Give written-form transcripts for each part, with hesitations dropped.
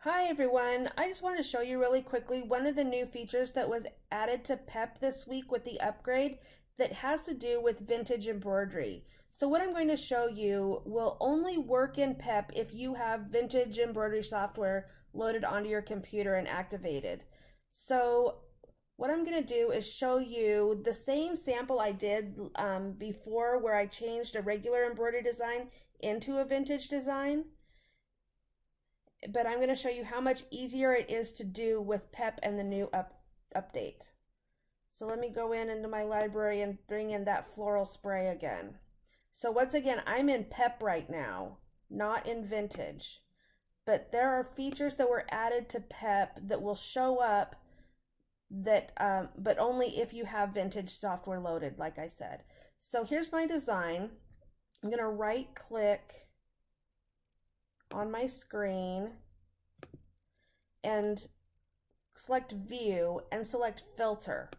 Hi everyone, I just wanted to show you really quickly one of the new features that was added to PEP this week with the upgrade that has to do with vintage embroidery. So what I'm going to show you will only work in PEP if you have vintage embroidery software loaded onto your computer and activated. So what I'm going to do is show you the same sample I did before, where I changed a regular embroidery design into a vintage design. But I'm going to show you how much easier it is to do with PEP and the new update. So let me go into my library and bring in that floral spray again. So once again, I'm in PEP right now, not in vintage. But there are features that were added to PEP that will show up that, but only if you have vintage software loaded, like I said. So here's my design. I'm going to right click on my screen and select view and select filter.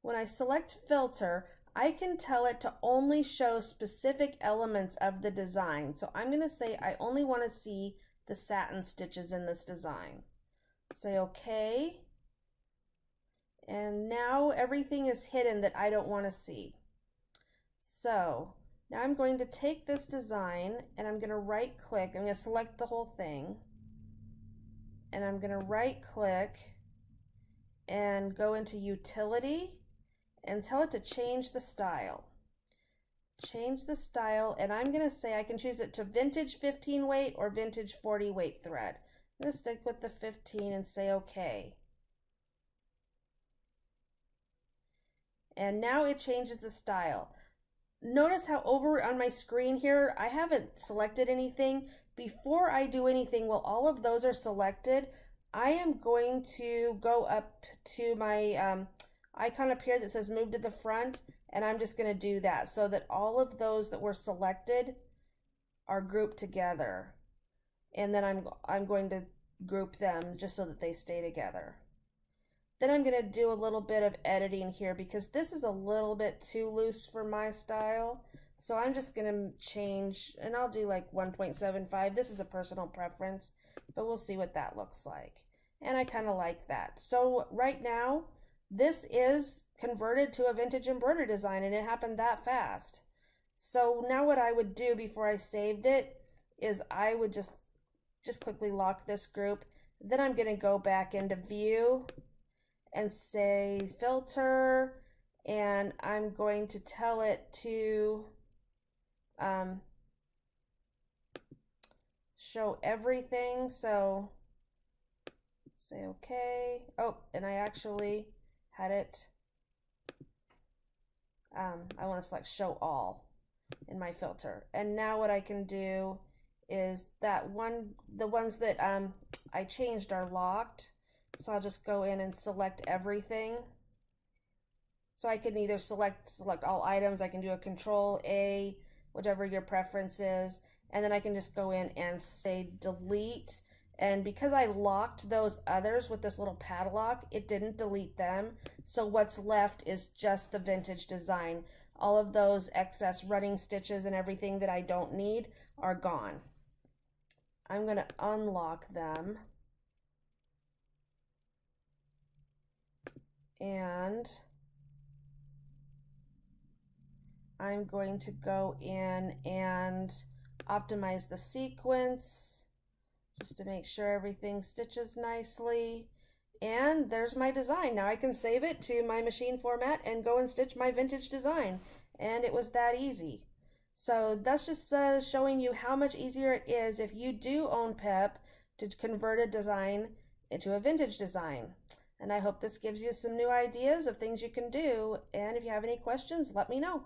When I select filter, I can tell it to only show specific elements of the design. So I'm going to say I only want to see the satin stitches in this design. Say okay. And now everything is hidden that I don't want to see. So now I'm going to take this design and I'm going to right click. I'm going to select the whole thing. And I'm going to right click and go into utility and tell it to change the style. Change the style, and I'm going to say I can choose it to vintage 15 weight or vintage 40 weight thread. I'm going to stick with the 15 and say okay. And now it changes the style. Notice how over on my screen here, I haven't selected anything. Before I do anything, while all of those are selected, I am going to go up to my icon up here that says move to the front, and I'm just going to do that so that all of those that were selected are grouped together. And then I'm going to group them just so that they stay together. Then I'm going to do a little bit of editing here because this is a little bit too loose for my style. So I'm just going to change, and I'll do like 1.75. This is a personal preference, but we'll see what that looks like. And I kind of like that. So right now, this is converted to a vintage embroidery design, and it happened that fast. So now what I would do before I saved it is I would just quickly lock this group. Then I'm going to go back into view and say filter, and I'm going to tell it to show everything. So say okay. Oh, and I actually had it, I want to select show all in my filter. And now what I can do is the ones that I changed are locked. So I'll just go in and select everything. So I can either select all items. I can do a Control A, whichever your preference is, and then I can just go in and say delete. And because I locked those others with this little padlock, it didn't delete them. So what's left is just the vintage design. All of those excess running stitches and everything that I don't need are gone. I'm going to unlock them. And I'm going to go in and optimize the sequence just to make sure everything stitches nicely. And there's my design. Now I can save it to my machine format and go and stitch my vintage design. And it was that easy. So that's just showing you how much easier it is if you do own PEP to convert a design into a vintage design. And I hope this gives you some new ideas of things you can do. And if you have any questions, let me know.